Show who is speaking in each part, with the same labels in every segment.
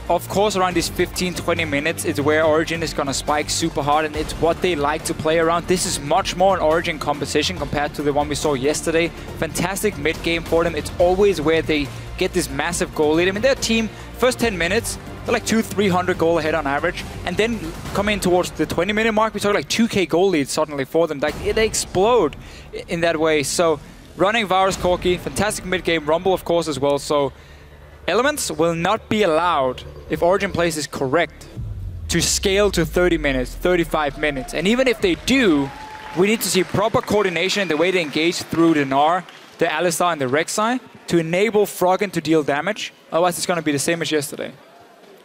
Speaker 1: of course, around these 15-20 minutes is where Origin is going to spike super hard, and it's what they like to play around. This is much more an Origin composition compared to the one we saw yesterday. Fantastic mid-game for them. It's always where they get this massive goal lead. I mean, their team, first 10 minutes, they're like 200-300 goal ahead on average. And then coming towards the 20-minute mark, we saw like 2K goal leads suddenly for them. Like, they explode in that way. So, running Varus, Corki, fantastic mid-game. Rumble, of course, as well. So, Elements will not be allowed, if Origin plays is correct, to scale to 30 minutes, 35 minutes. And even if they do, we need to see proper coordination in the way they engage through the Gnar, the Alistar, and the Rek'Sai to enable Froggen to deal damage. Otherwise, it's going to be the same as yesterday.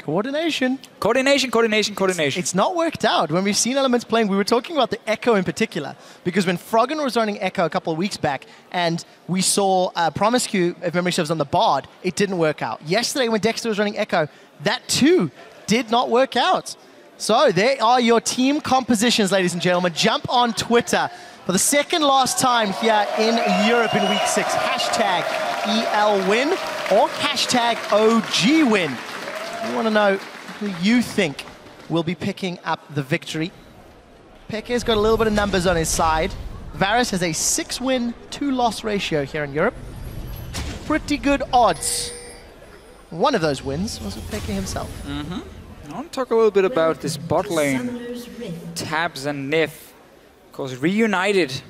Speaker 2: Coordination.
Speaker 1: Coordination, coordination, coordination.
Speaker 2: It's not worked out. When we've seen Elements playing, we were talking about the Echo in particular, because when Froggen was running Echo a couple of weeks back, and we saw Promiscu, if memory serves, on the Bard, it didn't work out. Yesterday, when Dexter was running Echo, that too did not work out. So there are your team compositions, ladies and gentlemen. Jump on Twitter for the second last time here in Europe in Week 6. Hashtag ELWin or hashtag OGWin. We want to know who you think will be picking up the victory. Peke's got a little bit of numbers on his side. Varus has a 6-win, 2-loss ratio here in Europe. Pretty good odds. One of those wins was with Peke himself.
Speaker 1: I want to talk a little bit about this bot lane. Tabs and Nif, of course, reunited.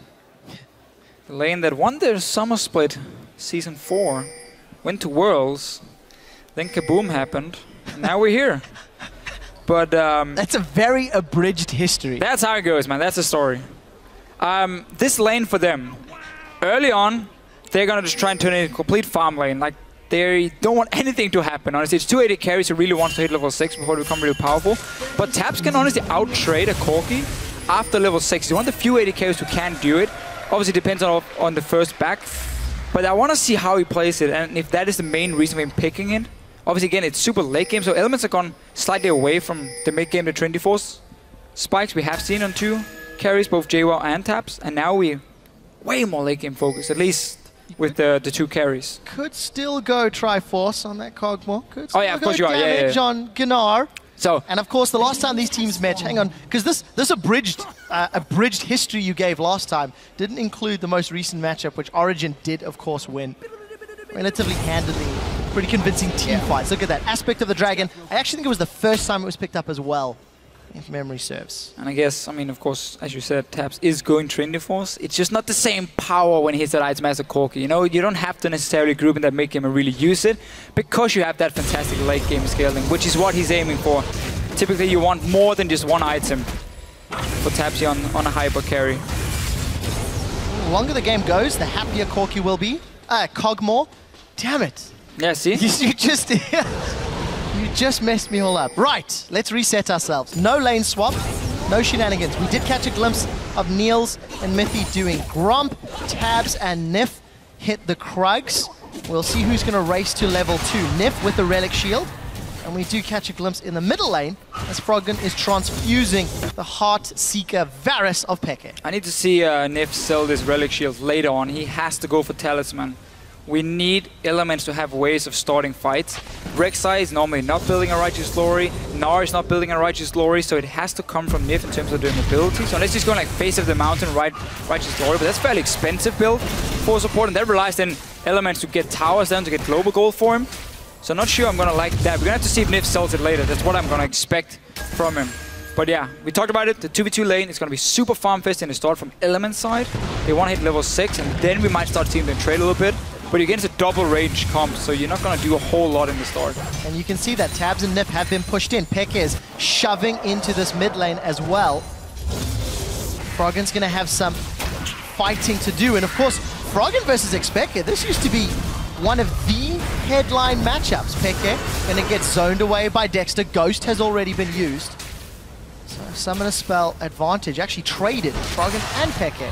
Speaker 1: The lane that won their summer split, Season 4, went to Worlds, then Kaboom happened. Now we're here. But
Speaker 2: that's a very abridged history.
Speaker 1: That's how it goes, man. That's the story. This lane for them, early on, they're going to just try and turn it into a complete farm lane. Like, they don't want anything to happen. Honestly, it's 280 carries who really wants to hit level 6 before they become really powerful. But Tabs can honestly out-trade a Corki after level 6. You want the few 80 carries who can do it. Obviously, depends on the first back. But I want to see how he plays it, and if that is the main reason for him picking it. Obviously, again, it's super late game, so Elements have gone slightly away from the mid game, the Trinity Force spikes we have seen on 2 carries, both JWoww and Taps, and now we way more late game focus, at least with the 2 carries.
Speaker 2: Could still go Triforce on that Kog'Maw. Could still
Speaker 1: of course you are. Yeah.
Speaker 2: On Gnar.
Speaker 1: So,
Speaker 2: and of course, the last time these teams met, hang on, because this abridged history you gave last time didn't include the most recent matchup, which Origin did, of course, win relatively handily. Pretty convincing team fights. Look at that aspect of the dragon. I actually think it was the first time it was picked up as well, if memory serves.
Speaker 1: And I guess, I mean, of course, as you said, Taps is going Trinity Force. It's just not the same power when he hits that item as a Corki. You know, you don't have to necessarily group in that mid game and really use it, because you have that fantastic late game scaling, which is what he's aiming for. Typically, you want more than just one item for Taps on a hyper carry.
Speaker 2: The longer the game goes, the happier Corki will be. Kog'Maw. Damn it.
Speaker 1: Yeah, see?
Speaker 2: You just messed me all up. Right, let's reset ourselves. No lane swap, no shenanigans. We did catch a glimpse of Niels and Mithy doing Gromp. Tabs and Nif hit the Krugs. We'll see who's going to race to level 2. Nif with the Relic Shield. And we do catch a glimpse in the middle lane as Froggen is transfusing the Heart Seeker Varus of Peke.
Speaker 1: I need to see Nif sell this Relic Shield later on. He has to go for Talisman. We need Elements to have ways of starting fights. Rek'Sai is normally not building a Righteous Glory. Gnar is not building a Righteous Glory, so it has to come from Nif in terms of their mobility. So unless he's going like face of the mountain, Righteous Glory, but that's fairly expensive build for support, and that relies then Elements to get towers down to get global gold for him. So not sure I'm going to like that. We're going to have to see if Nif sells it later. That's what I'm going to expect from him. But yeah, we talked about it. The 2v2 lane is going to be super farm fest and start from Element side. They want to hit level 6, and then we might start seeing them trade a little bit. But against a double range comp, so you're not going to do a whole lot in the start. And
Speaker 2: you can see that Tabs and Nif have been pushed in. Peke is shoving into this mid lane as well. Froggen's going to have some fighting to do. And of course, Froggen versus Expected, this used to be one of the headline matchups. Peke going to get zoned away by Dexter. Ghost has already been used. So Summoner Spell advantage actually traded Froggen and Peke,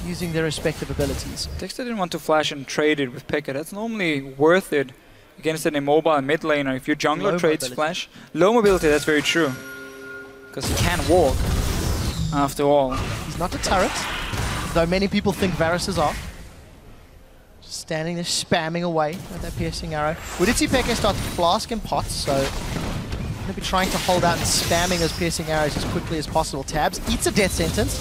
Speaker 2: using their respective abilities.
Speaker 1: Dexter didn't want to flash and trade it with Peke. That's normally worth it against an immobile mid laner. If your jungler trades flash, low mobility, that's very true. Because he can walk, after all.
Speaker 2: He's not a turret, though many people think Varus is off. standing there spamming away with that piercing arrow. We did see Peke start to flask and pots, so going to be trying to hold out and spamming those piercing arrows as quickly as possible. Tabs eats a death sentence.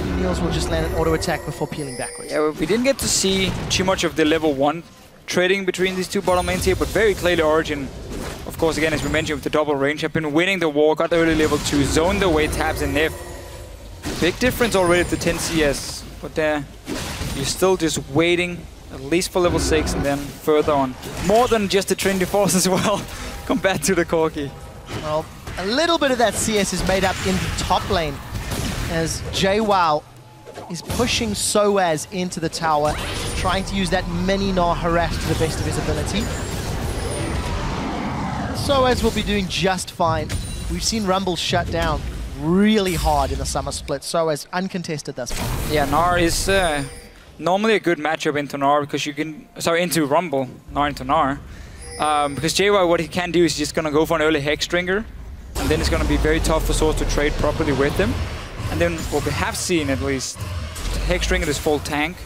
Speaker 2: And Niels will just land an auto attack before peeling backwards.
Speaker 1: Yeah, we didn't get to see too much of the level 1 trading between these two bottom lanes here, but very clearly Origin, of course, again, as we mentioned, with the double range, have been winning the war, got early level 2, zoned away Tabs and Nif. Big difference already to 10 CS, but you're still just waiting at least for level 6 and then further on. More than just the Trinity Force as well, compared to the Corki.
Speaker 2: Well, a little bit of that CS is made up in the top lane, as JWoww is pushing Soaz into the tower, trying to use that mini-Gnar harass to the best of his ability. Soaz will be doing just fine. We've seen Rumble shut down really hard in the summer split. Soaz uncontested thus far.
Speaker 1: Yeah, Gnar is normally a good matchup into Gnar because you can, sorry, into Rumble, not into Gnar. Because JWoww, what he can do is just gonna go for an early Hexdrinker, and then it's gonna be very tough for Soaz to trade properly with him. And then what we have seen, at least, Hexdrinker is full tank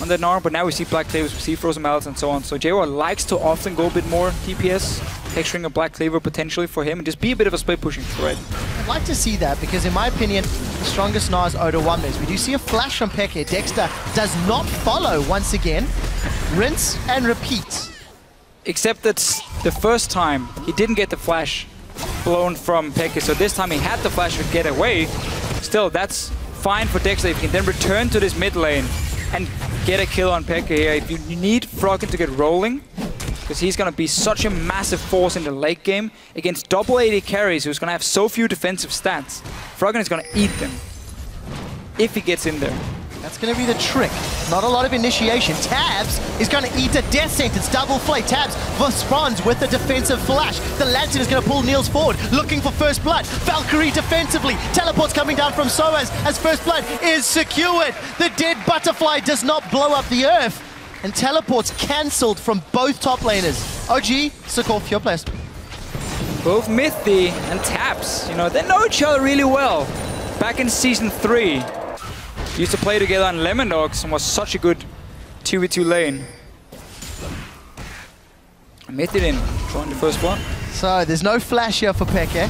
Speaker 1: on the Gnar, but now we see Black Clavers, we see Frozen Mallets and so on. So JWoww likes to often go a bit more DPS, Hexdrinker, Black Claver potentially for him, and just be a bit of a split pushing threat.
Speaker 2: I'd like to see that because, in my opinion, the strongest Gnar is Oda Wonders. We do see a flash from Peke. Dexter does not follow once again. Rinse and repeat.
Speaker 1: Except that the first time he didn't get the flash blown from Peke, so this time he had the flash to get away. Still, that's fine for Dexter if he can then return to this mid lane and get a kill on Peke here. If you need Froggen to get rolling, because he's going to be such a massive force in the late game against double AD carries who's going to have so few defensive stats, Froggen is going to eat them if he gets in there.
Speaker 2: That's going to be the trick. Not a lot of initiation. Tabs is going to eat a death sentence. Double flay. Tabs responds with a defensive flash. The Lantern is going to pull Niels forward, looking for first blood. Valkyrie defensively. Teleports coming down from Soaz as first blood is secured. The dead butterfly does not blow up the earth. And teleports cancelled from both top laners. OG, Sokolf, your place.
Speaker 1: Both Mythi and Tabs, you know, they know each other really well. Back in Season 3. Used to play together on Lemon Dogs and was such a good 2v2 lane. Mythi didn't join the first one.
Speaker 2: So there's no flash here for Peke.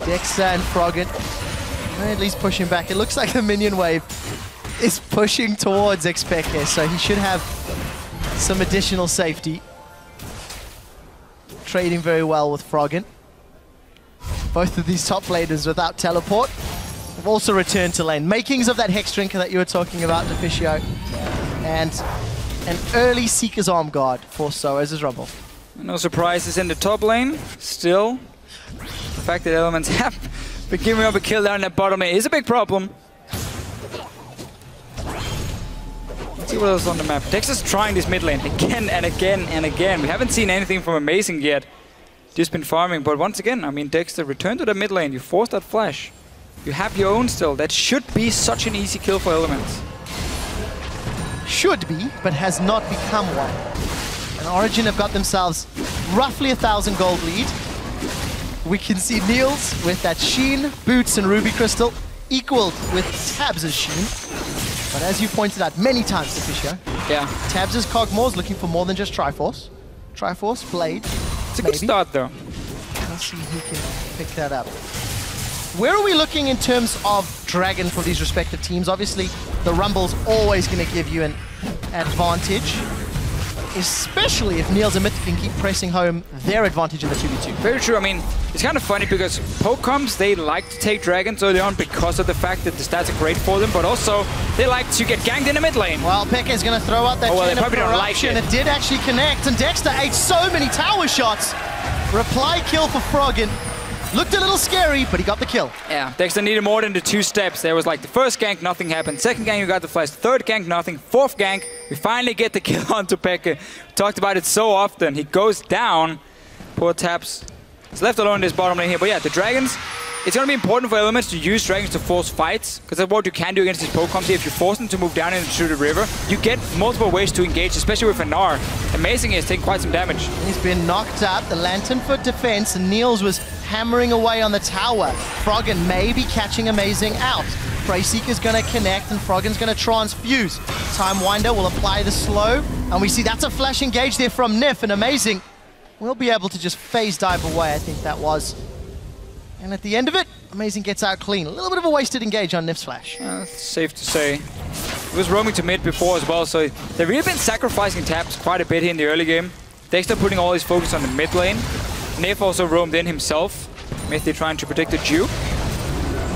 Speaker 2: Dexter and Froggen at least pushing back. It looks like the minion wave is pushing towards Peke, so he should have some additional safety. Trading very well with Froggen. Both of these top laners without teleport have also returned to lane. Makings of that Hexdrinker that you were talking about, Deficio. And an early Seeker's Arm Guard for Soaz's Rumble.
Speaker 1: No surprises in the top lane. Still, the fact that Elements have been giving up a kill down in that bottom lane is a big problem. Let's see what else is on the map. Dexter's trying this mid lane again and again and again. We haven't seen anything from Amazing yet. Just been farming, but once again, I mean, Dexter, return to the mid lane. You forced that flash. You have your own still. That should be such an easy kill for Elements.
Speaker 2: Should be, but has not become one. And Origin have got themselves roughly 1,000 gold lead. We can see Niels with that Sheen, Boots, and Ruby Crystal equaled with Tabs' Sheen. But as you pointed out many times, Deficio,
Speaker 1: yeah,
Speaker 2: Tabs' Cogmore is looking for more than just Triforce. Triforce, Blade.
Speaker 1: It's a good start, though.
Speaker 2: Let's see who can pick that up. Where are we looking in terms of Dragon for these respective teams? Obviously, the Rumble's always going to give you an advantage, especially if Niels and Myth can keep pressing home their advantage in the 2v2.
Speaker 1: Very true. I mean, it's kind of funny because Pokecoms, they like to take Dragons early on because of the fact that the stats are great for them, but also they like to get ganked in the mid lane.
Speaker 2: Well, Peke is going to throw out that chain of corruption. It did actually connect, and Dexter ate so many tower shots. Reply kill for Froggen. Looked a little scary, but he got the kill.
Speaker 1: Yeah, Dexter needed more than the 2 steps. There was like the first gank, nothing happened. Second gank, you got the flash. Third gank, nothing. Fourth gank, we finally get the kill onto Peke. We talked about it so often. He goes down. Poor Taps. He's left alone in this bottom lane here. But yeah, the Dragons, it's going to be important for Elements to use Dragons to force fights, because that's what you can do against these Pokecoms here. If you force them to move down into the river, you get multiple ways to engage, especially with a Gnar. Amazing is taking quite some damage.
Speaker 2: He's been knocked out. The Lantern for defense, and Niels was hammering away on the tower. Froggen may be catching Amazing out. Preyseeker's going to connect and Froggen's going to transfuse. Time Winder will apply the slow. And we see that's a flash engage there from Nif, and amazing. We'll be able to just phase dive away, I think that was. And at the end of it, Amazing gets out clean. A little bit of a wasted engage on Nif's flash.
Speaker 1: That's safe to say. He was roaming to mid before as well, so they've really been sacrificing taps quite a bit here in the early game. Dexter putting all his focus on the mid lane. Nif also roamed in himself. Mithy trying to predict the juke.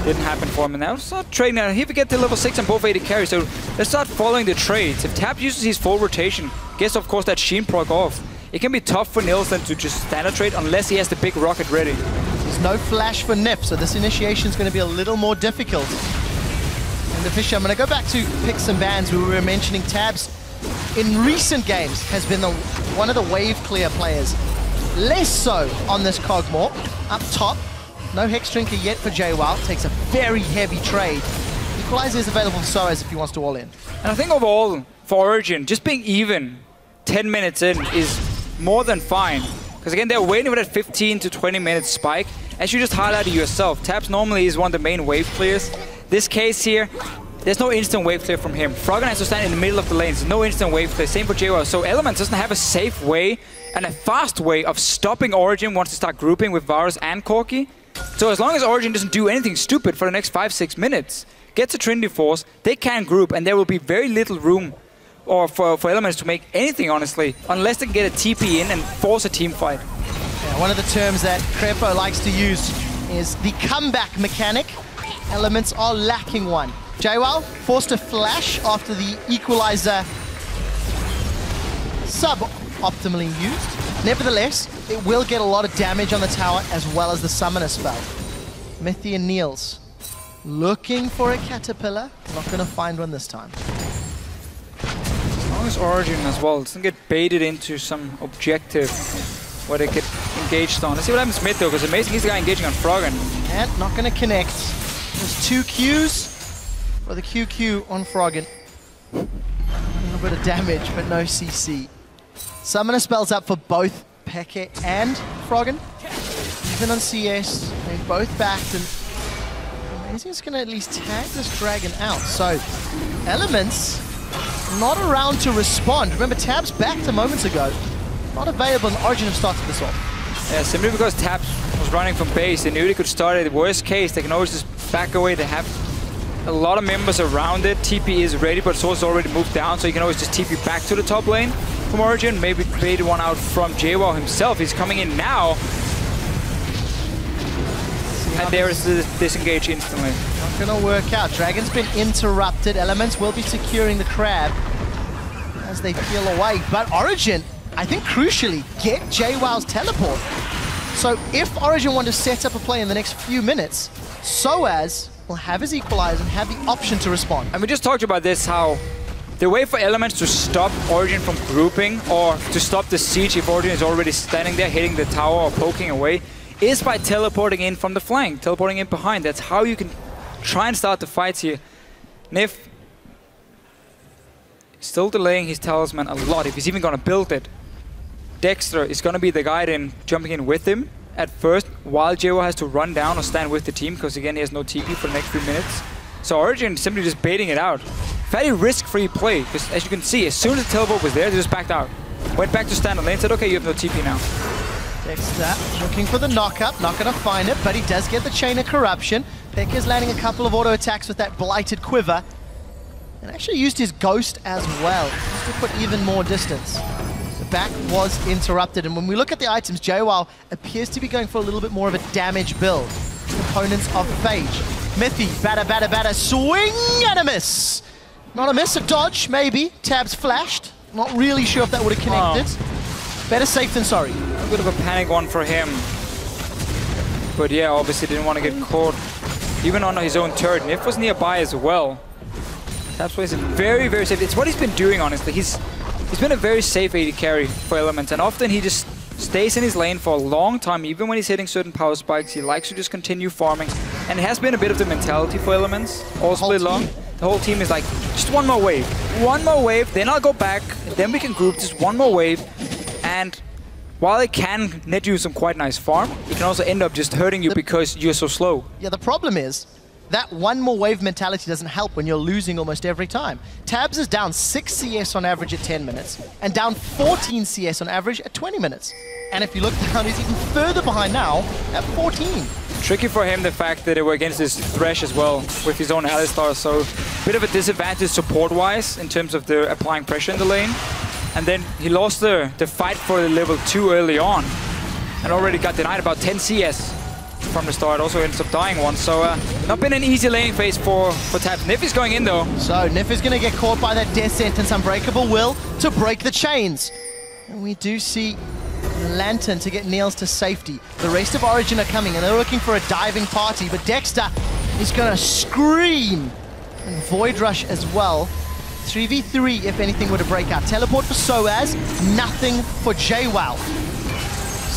Speaker 1: Didn't happen for him, and now start trading now. Here we get to level 6 on both AD carries, so let's start following the trades. If Tap uses his full rotation, gets of course that Sheen proc off, it can be tough for Nils then to just standard trade unless he has the big rocket ready.
Speaker 2: There's no flash for Nif, so this initiation is going to be a little more difficult. And the Fisher, I'm going to go back to picks and bans. We were mentioning Tabs in recent games has been one of the wave clear players. Less so on this Cogmore. Up top, no Hex Drinker yet for JWoww. Takes a very heavy trade. Equalizer is available for Soaz if he wants to all in.
Speaker 1: And I think overall, for Origin, just being even 10 minutes in is more than fine. Because again, they're waiting for that 15 to 20 minute spike. As you just highlighted yourself, Taps normally is one of the main wave clears. This case here, there's no instant wave clear from him. Froggen has to stand in the middle of the lanes. No instant wave clear. Same for JWoww. So Elements doesn't have a safe way and a fast way of stopping Origin once they start grouping with Varus and Corki. So as long as Origin doesn't do anything stupid for the next 5-6 minutes, gets a Trinity Force, they can group, and there will be very little room or for Elements to make anything, honestly, unless they can get a TP in and force a team fight.
Speaker 2: Yeah, one of the terms that Crepo likes to use is the comeback mechanic. Elements are lacking one. JWoww forced to flash after the equalizer sub-optimally used. Nevertheless, it will get a lot of damage on the tower as well as the summoner spell. Mithy and Niels looking for a caterpillar. Not going to find one this time.
Speaker 1: As long as Origin as well doesn't get baited into some objective where they get engaged on. Let's see what happens mid though, because Amazing he's the guy engaging on Froggen.
Speaker 2: And not going to connect. There's 2 Qs for the QQ on Froggen. A little bit of damage, but no CC. Summoner spells up for both Peke and Froggen. Even on CS, they both backed, and Amazing's going to at least tag this dragon out. So, Elements not around to respond. Remember, Tabs backed a moment ago. Not available, and Origin have started this off.
Speaker 1: Yeah, simply because Tabs was running from base, they knew they could start it. Worst case, they can always just back away. They have a lot of members around it. TP is ready, but Source already moved down, so you can always just TP back to the top lane from Origin. Maybe bait one out from JWoww himself. He's coming in now. And there is the disengage instantly.
Speaker 2: Not going to work out. Dragon's been interrupted. Elements will be securing the crab as they peel away. But Origin, I think crucially, get JWoww's teleport. So if Origin want to set up a play in the next few minutes, Soaz will have his equalizer and have the option to respond.
Speaker 1: And we just talked about this, how the way for Elements to stop Origin from grouping or to stop the siege if Origin is already standing there hitting the tower or poking away is by teleporting in from the flank, teleporting in behind. That's how you can try and start the fights here. Nif still delaying his talisman a lot if he's even going to build it. Dexter is going to be the guy then jumping in with him at first, while JWoww has to run down or stand with the team, because again he has no TP for the next few minutes. So Origin simply just baiting it out. Fairly risk-free play, because as you can see, as soon as the teleport was there, they just backed out. Went back to stand on lane, said, okay, you have no TP now.
Speaker 2: Dexter looking for the knock-up, not going to find it, but he does get the Chain of Corruption. Pekka's landing a couple of auto attacks with that Blighted Quiver, and actually used his Ghost as well, just to put even more distance. The back was interrupted, and when we look at the items, JWoww appears to be going for a little bit more of a damage build. Components of Phage. Mithy, batter, swing and a miss! Not a miss, a dodge, maybe. Tabs flashed. Not really sure if that would have connected. Better safe than sorry.
Speaker 1: A bit of a panic one for him. But yeah, obviously didn't want to get caught. Even on his own turret. Nif was nearby as well. Tabs plays it very, very safe. It's what he's been doing, honestly. He's been a very safe AD carry for Elements, and often he just stays in his lane for a long time. Even when he's hitting certain power spikes, he likes to just continue farming. And it has been a bit of the mentality for Elements all split long. The whole team is like, just one more wave. One more wave, then I'll go back, and then we can group just one more wave. And while it can net you some quite nice farm, it can also end up just hurting you because you're so slow.
Speaker 2: Yeah, the problem is, that one more wave mentality doesn't help when you're losing almost every time. Tabs is down 6 CS on average at 10 minutes and down 14 CS on average at 20 minutes. And if you look down, he's even further behind now at 14.
Speaker 1: Tricky for him, the fact that they were against his Thresh as well with his own Alistar, so bit of a disadvantage support-wise in terms of the applying pressure in the lane. And then he lost the fight for the level 2 early on and already got denied about 10 CS from the start, also ends up dying once. So not been an easy laning phase for Tabs. Nif is going in though.
Speaker 2: So Nif is going to get caught by that death sentence. Unbreakable will to break the chains. And we do see Lantern to get Niels to safety. The rest of Origin are coming and they're looking for a diving party, but Dexter is going to scream. And Void Rush as well. 3v3 if anything were to break out. Teleport for Soaz, nothing for JWoww.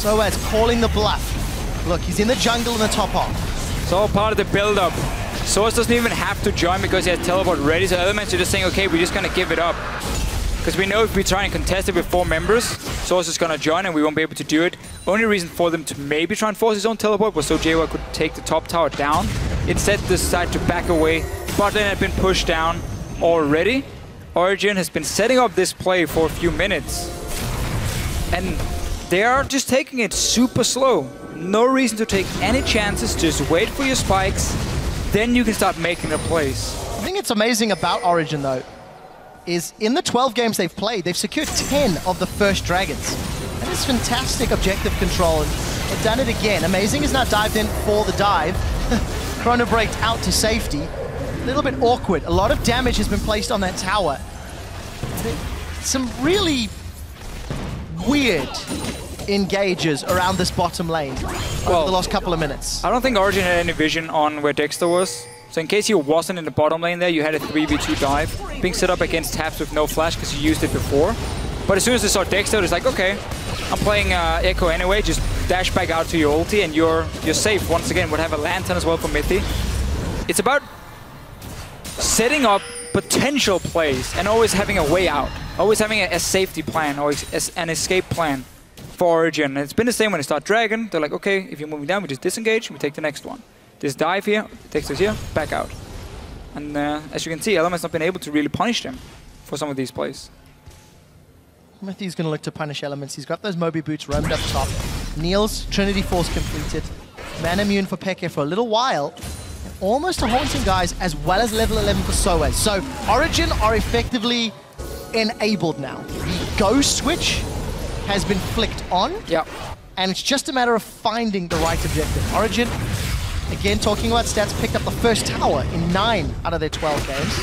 Speaker 2: Soaz calling the bluff. Look, he's in the jungle in the top half.
Speaker 1: It's all part of the build-up. Soaz doesn't even have to join because he has teleport ready, so Elements are just saying, okay, we're just going to give it up. Because we know if we try and contest it with 4 members, Soaz is going to join and we won't be able to do it. Only reason for them to maybe try and force his own teleport was so JWoww could take the top tower down. Instead, they decided to back away. Bot lane had been pushed down already. Origin has been setting up this play for a few minutes. And they are just taking it super slow. No reason to take any chances, just wait for your spikes, then you can start making a plays.
Speaker 2: I think it's amazing about Origin though, is in the 12 games they've played, they've secured 10 of the first dragons. That is fantastic objective control, and they've done it again. Amazing has now dived in for the dive. Chrono Breaked out to safety. A little bit awkward. A lot of damage has been placed on that tower. Some really weird engages around this bottom lane over the last couple of minutes.
Speaker 1: I don't think Origin had any vision on where Dexter was. So in case he wasn't in the bottom lane there, you had a 3v2 dive being set up against Tabs with no flash because you used it before. But as soon as they saw Dexter, it's like, okay, I'm playing Echo anyway, just dash back out to your ulti and you're safe. Once again, we'll have a Lantern as well for Mithy. It's about setting up potential plays and always having a way out. Always having a safety plan or an escape plan for Origin. And it's been the same when they start Dragon. They're like, okay, if you're moving down, we just disengage and we take the next one. This dive here, Dexter's here, back out. And as you can see, Element's not been able to really punish them for some of these plays.
Speaker 2: Mithy's going to look to punish Elements. He's got those Moby Boots roamed up top. Niels, Trinity Force completed. Man immune for Pekka for a little while. And almost a Haunting Guys as well as level 11 for Soaz. So Origin are effectively enabled now. The Go switch has been flicked on.
Speaker 1: Yeah.
Speaker 2: And it's just a matter of finding the right objective. Origin, again, talking about stats, picked up the first tower in 9 out of their 12 games.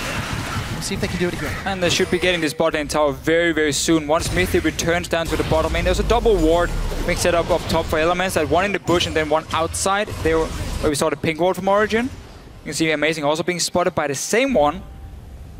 Speaker 2: We'll see if they can do it again.
Speaker 1: And they should be getting this bot lane tower very, very soon. Once Mithy returns down to the bottom lane, there's a double ward being set up top for Elements. That one in the bush and then one outside. There where we saw the pink ward from Origin. You can see Amazing also being spotted by the same one.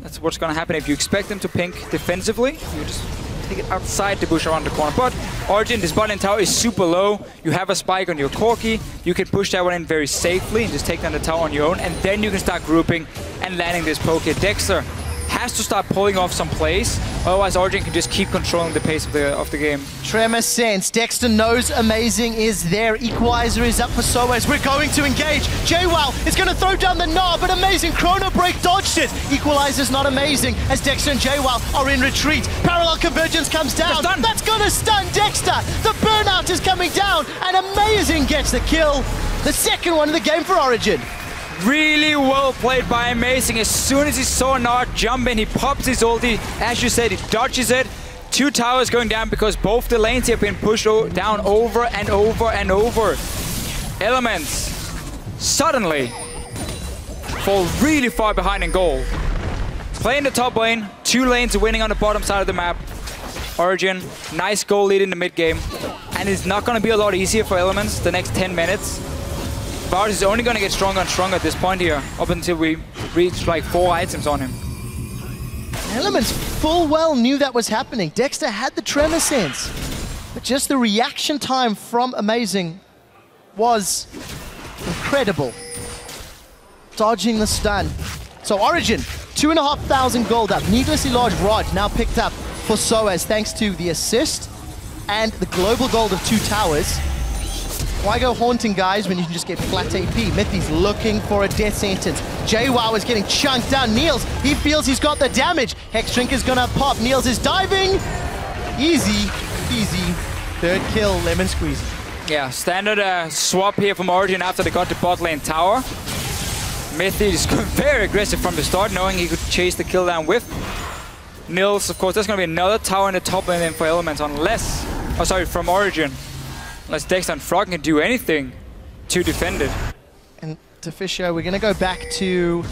Speaker 1: That's what's going to happen if you expect them to pink defensively. You just take it outside the bush around the corner. But Origin, this bot lane tower is super low. You have a spike on your Corki. You can push that one in very safely and just take down the tower on your own. And then you can start grouping and landing this poke here. Dexter has to start pulling off some plays. Otherwise, Origin can just keep controlling the pace of the game.
Speaker 2: Tremor sense. Dexter knows Amazing is there. Equalizer is up for Soaz. We're going to engage. JWoww is going to throw down the knob, but Amazing Chrono Break dodged it. Equalizer's not Amazing as Dexter and JWoww are in retreat. Parallel Convergence comes down. That's going to stun Dexter. The burnout is coming down, and Amazing gets the kill. The second one of the game for Origin.
Speaker 1: Really well played by Amazing. As soon as he saw Nard jump in, he pops his ulti. As you said, he dodges it. 2 towers going down because both the lanes have been pushed down over and over and over. Elements suddenly fall really far behind in goal. Playing the top lane, 2 lanes winning on the bottom side of the map. Origin, nice goal lead in the mid game. And it's not going to be a lot easier for Elements the next 10 minutes. Varus is only going to get stronger and stronger at this point here, up until we reach like 4 items on him.
Speaker 2: Elements full well knew that was happening. Dexter had the tremor sense, but just the reaction time from Amazing was incredible. Dodging the stun. So Origin, 2,500 gold up. Needlessly large rod now picked up for Soaz thanks to the assist and the global gold of 2 towers. Why go haunting guys when you can just get flat AP? Mithy's looking for a death sentence. JWoww is getting chunked down. Niels, he feels he's got the damage. Hex Drink is gonna pop. Niels is diving. Easy, easy. Third kill, lemon squeeze.
Speaker 1: Yeah, standard swap here from Origin after they got the bot lane tower. Mithy is very aggressive from the start, knowing he could chase the kill down with. Niels, of course, there's gonna be another tower in the top lane then for Elements, unless, oh sorry, from Origin. Unless Dexter and Frog can do anything to defend it.
Speaker 2: And to Fisher, we're gonna go back to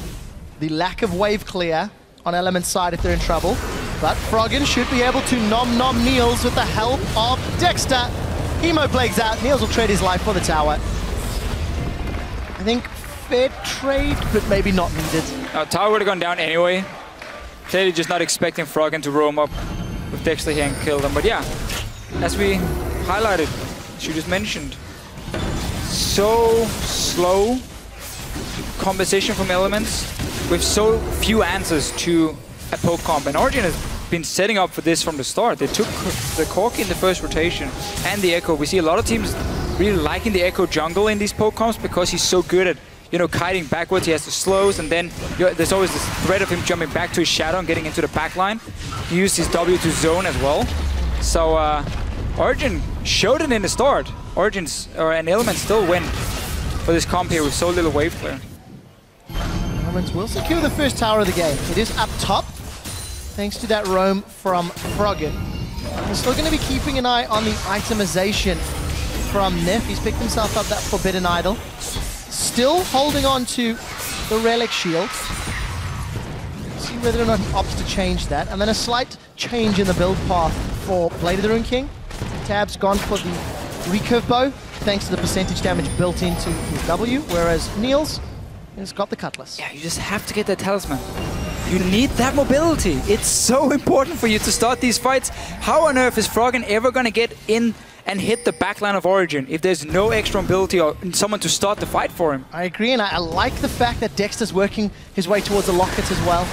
Speaker 2: the lack of wave clear on Element's side if they're in trouble. But Froggen should be able to nom Niels with the help of Dexter. Emo Plague's out. Niels will trade his life for the tower. I think fair trade, but maybe not needed.
Speaker 1: Tower would have gone down anyway. Clearly just not expecting Froggen to roam up with Dexter here and kill them. But yeah, as we highlighted, as you just mentioned, so slow composition from Elements with so few answers to a poke comp. And Origin has been setting up for this from the start. They took the Corki in the first rotation and the Echo. We see a lot of teams really liking the Echo jungle in these poke comps because he's so good at, you know, kiting backwards. He has the slows, and then there's always this threat of him jumping back to his shadow and getting into the back line. He used his W to zone as well. So Origin showed it in the start. And Elements still win for this comp here with so little wave clear.
Speaker 2: Elements will secure the first tower of the game. It is up top, thanks to that roam from Froggen. We're still going to be keeping an eye on the itemization from Nif. He's picked himself up that Forbidden Idol. Still holding on to the Relic Shield. See whether or not he opts to change that. And then a slight change in the build path for Blade of the Rune King. Tab's gone for the recurve bow, thanks to the percentage damage built into his W, whereas Niels has got the Cutlass.
Speaker 1: Yeah, you just have to get that Talisman. You need that mobility. It's so important for you to start these fights. How on earth is Froggen ever going to get in and hit the backline of Origin if there's no extra mobility or someone to start the fight for him?
Speaker 2: I agree, and I like the fact that Dexter's working his way towards the lockets as well.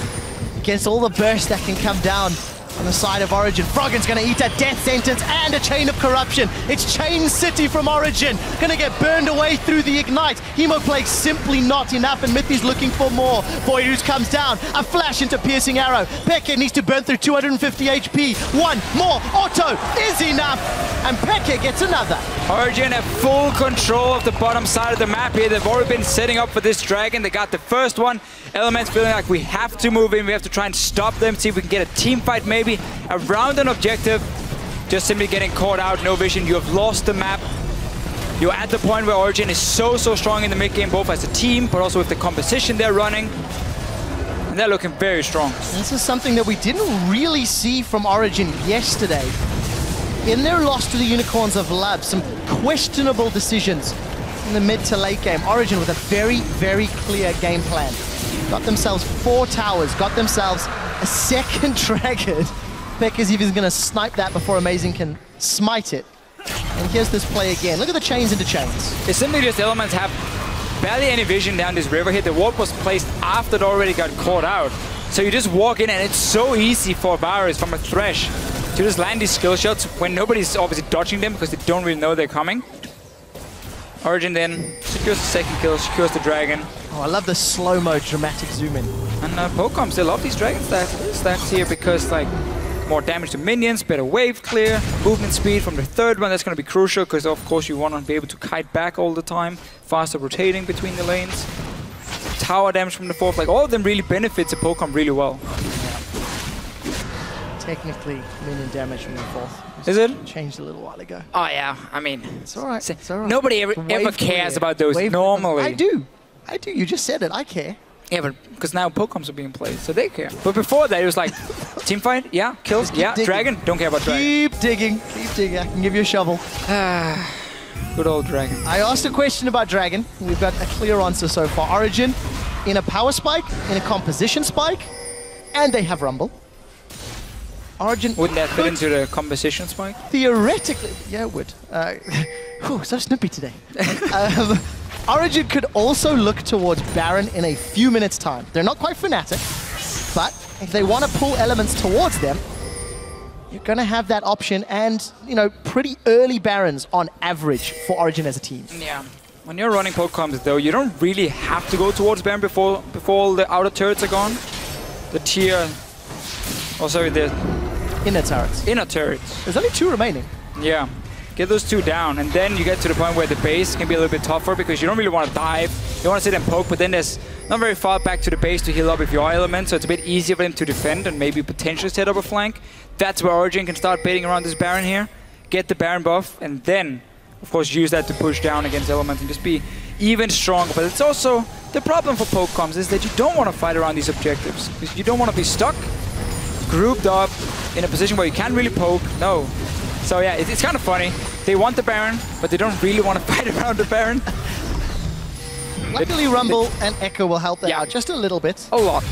Speaker 2: Against all the burst that can come down on the side of Origin. Froggen's gonna eat a death sentence and a chain of corruption. It's Chain City from Origin. Gonna get burned away through the ignite. Emo Plague simply not enough, and Mithy's looking for more. Voidus comes down. A flash into Piercing Arrow. Peke needs to burn through 250 HP. One more auto is enough, and Peke gets another.
Speaker 1: Origin have full control of the bottom side of the map here. They've already been setting up for this dragon. They got the first one. Elements feeling like we have to move in. We have to try and stop them, see if we can get a team fight maybe around an objective. Just simply getting caught out, no vision. You have lost the map. You're at the point where Origin is so strong in the mid game, both as a team, but also with the composition they're running. And they're looking very strong.
Speaker 2: This is something that we didn't really see from Origin yesterday. In their loss to the Unicorns of Love, some questionable decisions in the mid to late game. Origin with a very clear game plan. Got themselves 4 towers, got themselves a second dragon. Peck is even going to snipe that before Amazing can smite it. And here's this play again. Look at the chains into chains.
Speaker 1: It's simply just Elements have barely any vision down this river here. The ward was placed after it already got caught out. So you just walk in, and it's so easy for Varus from a Thresh to just land these skill shots when nobody's obviously dodging them because they don't really know they're coming. Origin then secures the second kill, secures the dragon.
Speaker 2: Oh, I love the slow-mo dramatic zoom in.
Speaker 1: And Pokemon, they love these dragon stacks here because, like, more damage to minions, better wave clear, movement speed from the third one. That's going to be crucial because, of course, you want to be able to kite back all the time. Faster rotating between the lanes. Tower damage from the fourth. Like, all of them really benefits a Pokemon really well.
Speaker 2: Technically, minion damage from the fourth.
Speaker 1: Is it?
Speaker 2: Changed a little while ago.
Speaker 1: Oh, yeah. I mean,
Speaker 2: it's all right. It's all right.
Speaker 1: Nobody ever cares about those normally.
Speaker 2: I do. You just said it. I care.
Speaker 1: Yeah, but because now Pokemon's are being played, so they care. But before that, it was like, team fight, yeah, kills, yeah, digging. Dragon, don't care about dragon.
Speaker 2: Keep digging. I can give you a shovel.
Speaker 1: Good old dragon.
Speaker 2: I asked a question about dragon. We've got a clear answer so far. Origin in a power spike, in a composition spike, and they have rumble. Origin
Speaker 1: wouldn't that fit into the composition spike?
Speaker 2: Theoretically, yeah, it would. Whew, so snippy today. Origin could also look towards Baron in a few minutes' time. They're not quite Fnatic, but if they want to pull Elements towards them, you're going to have that option and, you know, pretty early Barons on average for Origin as a team.
Speaker 1: Yeah. When you're running poke comps, though, you don't really have to go towards Baron before all the outer turrets are gone. The tier... Oh, sorry, the...
Speaker 2: Inner turrets.
Speaker 1: Inner turrets.
Speaker 2: There's only 2 remaining.
Speaker 1: Yeah. Get those 2 down, and then you get to the point where the base can be a little bit tougher because you don't really want to dive. You want to sit and poke, but then there's not very far back to the base to heal up if you're element, so it's a bit easier for them to defend and maybe potentially set up a flank. That's where Origin can start baiting around this Baron here, get the Baron buff, and then, of course, use that to push down against element and just be even stronger. But it's also, the problem for poke comps is that you don't want to fight around these objectives, because you don't want to be stuck, grouped up, in a position where you can't really poke. No. So yeah, it's kind of funny. They want the Baron, but they don't really want to fight around the Baron.
Speaker 2: Luckily, Rumble and Echo will help them out just a little bit.
Speaker 1: A lot.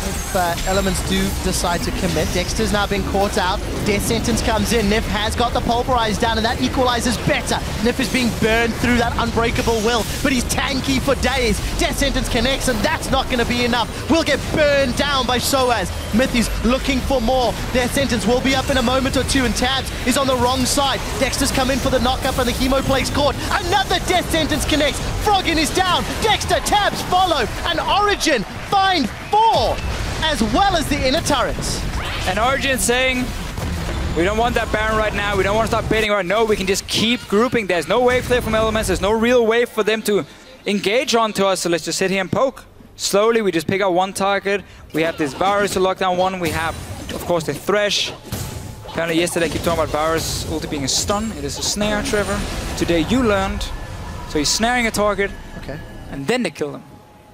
Speaker 2: If elements do decide to commit. Dexter's now been caught out. Death Sentence comes in. Nif has got the Pulverize down, and that equalizes better. Nif is being burned through that Unbreakable Will, but he's tanky for days. Death Sentence connects, and that's not going to be enough. Will get burned down by Soaz. Mythy's looking for more. Death Sentence will be up in a moment or two, and Tabs is on the wrong side. Dexter's come in for the knockup, and the Hemo Plague's caught. Another Death Sentence connects. Froggen is down. Dexter, Tabs follow, and Origin find 4, as well as the inner turrets.
Speaker 1: And Origin saying, we don't want that Baron right now, we don't want to start baiting right now, we can just keep grouping. There's no wave there from elements, there's no real way for them to engage onto us, so let's just sit here and poke. Slowly, we just pick out one target. We have this Varus to lock down one, we have, of course, the Thresh. Apparently yesterday I keep talking about Varus ulti being a stun, it is a snare, Trevor. Today you learned. So he's snaring a target, and then they kill him.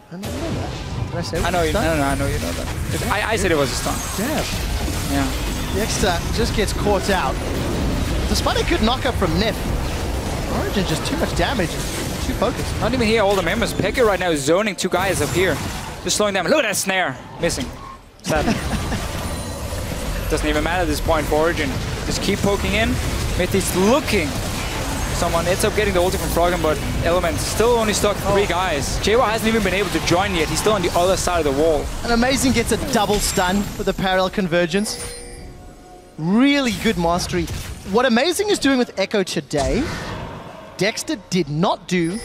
Speaker 2: I didn't know that. Did I say
Speaker 1: I know you, no, I know you know that. I said it was a stun.
Speaker 2: Damn.
Speaker 1: Yeah.
Speaker 2: Dexter just gets caught out. Despite a good knockup from Nif, Origin just too much damage, too focused.
Speaker 1: Not even here, all the members. Pekka right now is zoning 2 guys up here. Just slowing them. Look at that snare. Missing. Sadly. Doesn't even matter at this point for Origin. Just keep poking in. Mythy's looking. Someone ends up getting the ulti from Froggen, but Element's still only stuck 3 guys. JWoww hasn't even been able to join yet. He's still on the other side of the wall.
Speaker 2: And Amazing gets a double stun with the parallel convergence. Really good mastery. What Amazing is doing with Echo today, Dexter did not do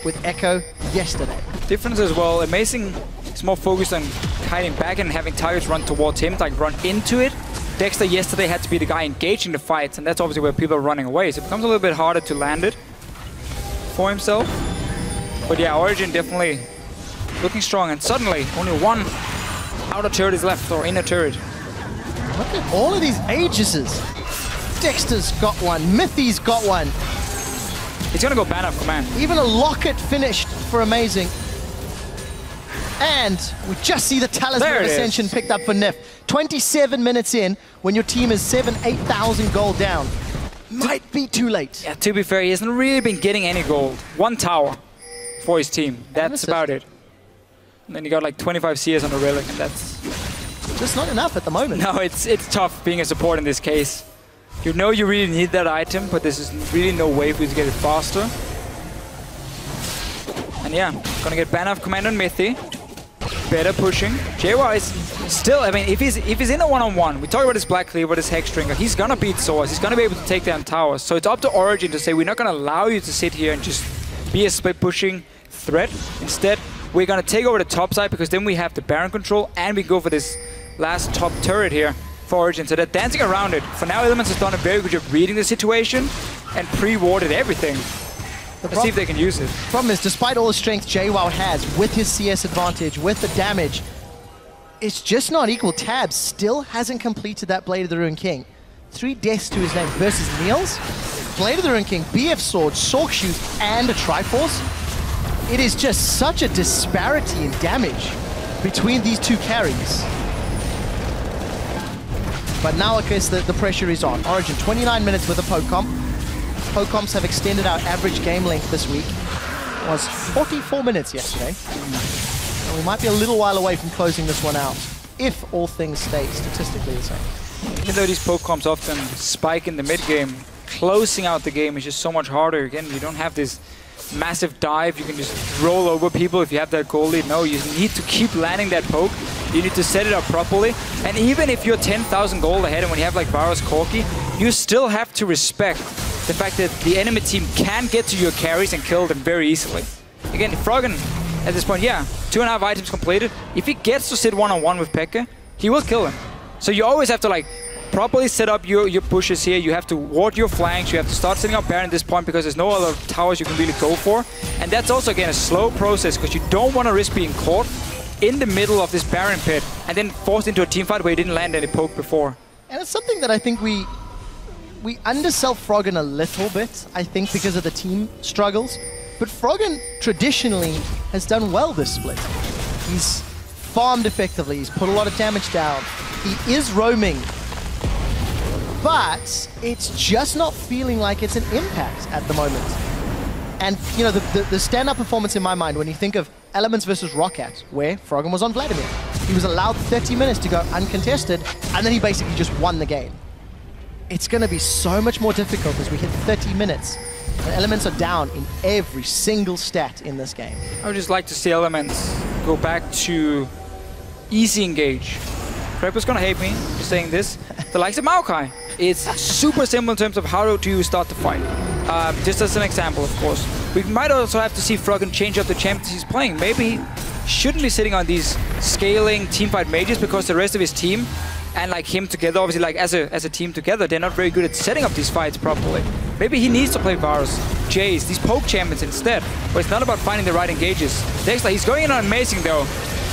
Speaker 2: with Echo yesterday.
Speaker 1: Difference as well. Amazing is more focused on hiding back and having targets run towards him, like run into it. Dexter yesterday had to be the guy engaging the fights, and that's obviously where people are running away. So it becomes a little bit harder to land it for himself. But yeah, Origin definitely looking strong, and suddenly only 1 outer turret is left, or inner turret.
Speaker 2: Look at all of these Aegises. Dexter's got one, Mythy's got one.
Speaker 1: He's gonna go ban up command.
Speaker 2: Even a Locket finished for Amazing. And we just see the Talisman of Ascension picked up for Nif. 27 minutes in, when your team is 8,000 gold down. Might be too late.
Speaker 1: Yeah, to be fair, he hasn't really been getting any gold. 1 tower for his team. That's about it. And then you got like 25 CS on the Relic, and that's
Speaker 2: just not enough at the moment.
Speaker 1: No, it's tough being a support in this case. You know you really need that item, but there's just really no way for you to get it faster. And yeah, gonna get ban off command on Mythy. Better pushing. JWoww is still, I mean, if he's in a one-on-one, we talk about his Black Cleaver, this Hexdrinker, he's gonna beat Soaz, he's gonna be able to take down towers. So it's up to Origin to say, we're not gonna allow you to sit here and just be a split pushing threat. Instead, we're gonna take over the top side, because then we have the Baron control, and we go for this last top turret here for Origin. So they're dancing around it. For now, Elements has done a very good job reading the situation and pre-warded everything. Let's see if they can use it.
Speaker 2: The problem is, despite all the strength JWoww has, with his CS advantage, with the damage, it's just not equal. Tabs still hasn't completed that Blade of the Ruined King. 3 deaths to his name versus Niels. Blade of the Ruined King, BF Sword, Sork Shoot, and a Triforce. It is just such a disparity in damage between these 2 carries. But now, I guess, the pressure is on. Origin, 29 minutes with a poke comp. Poke comps have extended our average game length this week. It was 44 minutes yesterday. And we might be a little while away from closing this one out, if all things stay statistically the same.
Speaker 1: Even though these poke comps often spike in the mid game, closing out the game is just so much harder. Again, you don't have this massive dive. You can just roll over people if you have that goal lead. No, you need to keep landing that poke. You need to set it up properly. And even if you're 10,000 gold ahead and when you have like Varus Corki, you still have to respect the fact that the enemy team can get to your carries and kill them very easily. Again, Froggen, at this point, yeah, 2.5 items completed. If he gets to sit one-on-one with Pekka, he will kill him. So you always have to like properly set up your pushes here. You have to ward your flanks. You have to start setting up Baron at this point because there's no other towers you can really go for. And that's also, again, a slow process because you don't want to risk being caught in the middle of this Baron pit and then forced into a team fight where you didn't land any poke before.
Speaker 2: And it's something that I think we undersell Froggen a little bit, I think, because of the team struggles. But Froggen traditionally has done well this split. He's farmed effectively. He's put a lot of damage down. He is roaming. But it's just not feeling like it's an impact at the moment. And, you know, the stand-up performance in my mind, when you think of Elements versus Roccat, where Froggen was on Vladimir, he was allowed 30 minutes to go uncontested, and then he basically just won the game. It's going to be so much more difficult as we hit 30 minutes. And Elements are down in every single stat in this game.
Speaker 1: I would just like to see Elements go back to easy engage. Prepper's gonna hate me for saying this. The likes of Maokai. It's super simple in terms of how to start the fight. Just as an example, of course. We might also have to see Froggen change up the champions he's playing. Maybe he shouldn't be sitting on these scaling teamfight mages because the rest of his team and like him together, obviously like as a team together, they're not very good at setting up these fights properly. Maybe he needs to play Varus, Jace, these poke champions instead. But it's not about finding the right engages. Dexter, he's going in on amazing though.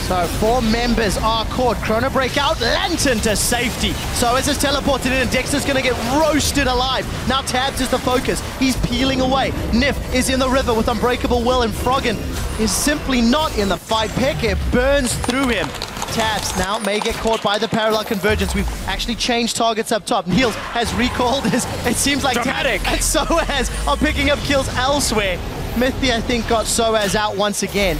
Speaker 2: So 4 members are caught. Chrono Breakout, Lantern to safety. So as it's teleported in, and Dexter's going to get roasted alive. Now Tabs is the focus. He's peeling away. Nif is in the river with Unbreakable Will, and Froggen is simply not in the fight. Pekka burns through him. Tabs now may get caught by the parallel convergence. We've actually changed targets up top. Niels has recalled his, it seems like
Speaker 1: dramatic.
Speaker 2: Tabs and Soaz are picking up kills elsewhere. Mithy, I think, got Soaz out once again.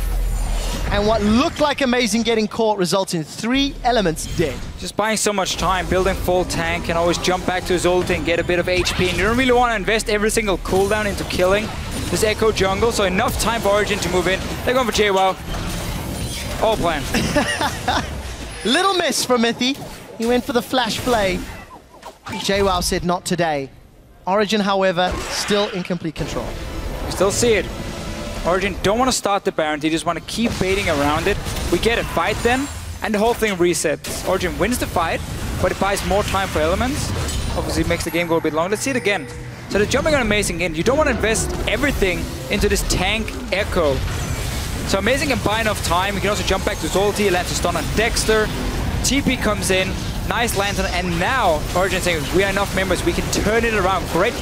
Speaker 2: And what looked like amazing getting caught results in 3 Elements dead.
Speaker 1: Just buying so much time, building full tank, can always jump back to his ult and get a bit of HP. And you don't really want to invest every single cooldown into killing this Echo jungle, so enough time for Origin to move in. They're going for JWoww. All planned.
Speaker 2: Little miss from Mithy. He went for the flash play. JWoww said not today. Origin, however, still in complete control.
Speaker 1: We still see it. Origin don't want to start the Baron, they just want to keep baiting around it. We get a fight then, and the whole thing resets. Origin wins the fight, but it buys more time for Elements. Obviously it makes the game go a bit long. Let's see it again. So they're jumping on Amazing in. You don't want to invest everything into this tank Echo. So Amazing can buy enough time. You can also jump back to his ulti, land to stun on Dexter. TP comes in, nice Lantern, and now Origin saying we are enough members, we can turn it around. Great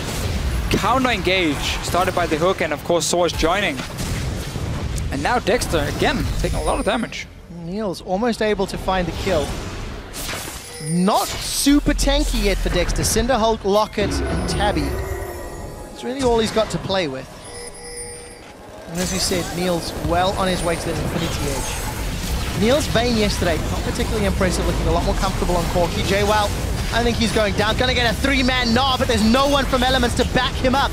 Speaker 1: counter engage, started by the hook, and of course Soaz joining. And now Dexter, again, taking a lot of damage.
Speaker 2: Niels almost able to find the kill. Not super tanky yet for Dexter. Cinder Hulk, Locket, and Tabby. It's really all he's got to play with. And as we said, Niels well on his way to that Infinity Edge. Niels' Vayne yesterday, not particularly impressive, looking a lot more comfortable on Corki. JWoww, I think he's going down. Gonna get a 3-man Gnar, but there's no one from Elements to back him up.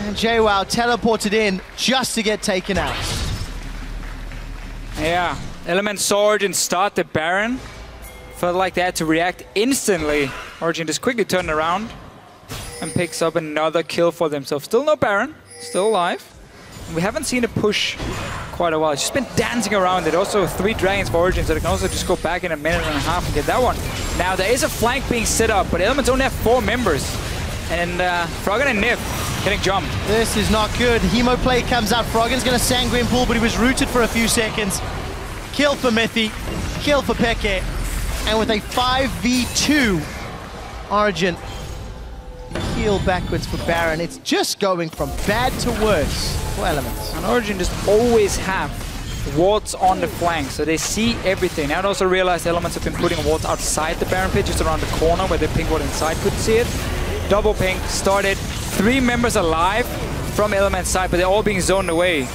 Speaker 2: And JWoww teleported in just to get taken out.
Speaker 1: Yeah, Elements saw Origin start the Baron. Felt like they had to react instantly. Origin just quickly turned around and picks up another kill for themselves. Still no Baron, still alive. We haven't seen a push quite a while. It's just been dancing around it. Also 3 dragons for Origin, so they can also just go back in a minute and a half and get that one. Now there is a flank being set up, but Elements only have 4 members. And Froggen and Nif getting jumped.
Speaker 2: This is not good. Hemo play comes out. Froggen's gonna Sanguine Pool, but he was rooted for a few seconds. Kill for Mithy, kill for Pekka. And with a 5v2, Origin heal backwards for Baron. It's just going from bad to worse for Elements.
Speaker 1: And Origin just always have wards on the flank, so they see everything. Now I also realized Elements have been putting wards outside the Baron pit, just around the corner where the pink ward inside couldn't see it. Double pink started. 3 members alive from Elements side, but they're all being zoned away.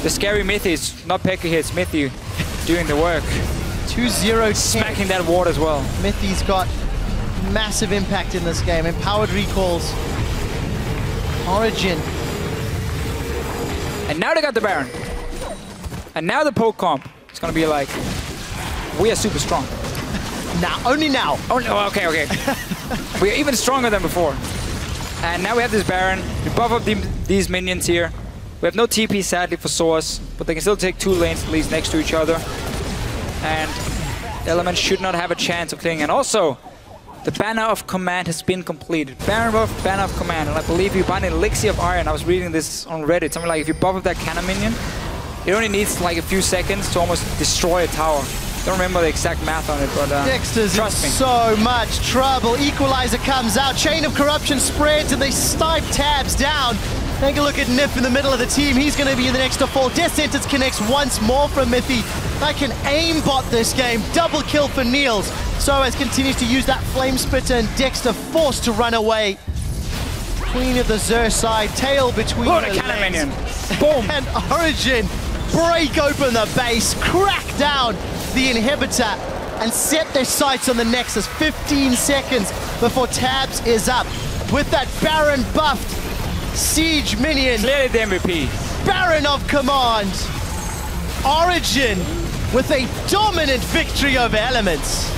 Speaker 1: The scary Mithy is not Pekka here, it's Mithy doing the work.
Speaker 2: 2-0
Speaker 1: smacking that ward as well.
Speaker 2: Mithy's got massive impact in this game. Empowered recalls. Origin.
Speaker 1: And now they got the Baron. And now the poke comp. It's gonna be like we are super strong.
Speaker 2: Now, only now.
Speaker 1: Oh, okay. We are even stronger than before. And now we have this Baron. We buff up these minions here. We have no TP, sadly, for Source, but they can still take 2 lanes at least next to each other. And Element should not have a chance of clearing. And also, the Banner of Command has been completed. Banner of Command. And I believe you buy an Elixir of Iron. I was reading this on Reddit. Something like if you buff up that cannon minion, it only needs like a few seconds to almost destroy a tower. Don't remember the exact math on it, but
Speaker 2: Dexter's
Speaker 1: trust me.
Speaker 2: in so much trouble. Equalizer comes out. Chain of Corruption spreads, and they snipe Tabs down. Take a look at Nif in the middle of the team. He's going to be the next to fall. Death Sentence connects once more from Miffy. That can aimbot this game. Double kill for Niels. Soaz continues to use that Flame Spitter, and Dexter forced to run away. Queen of the Xur side, tail between
Speaker 1: the
Speaker 2: her
Speaker 1: cannon
Speaker 2: legs.
Speaker 1: minion. Boom.
Speaker 2: And Origin break open the base, crack down the inhibitor, and set their sights on the Nexus. 15 seconds before Tabs is up. With that Baron buffed Siege minion.
Speaker 1: Clearly the MVP.
Speaker 2: Baron of Command. Origin with a dominant victory over Elements.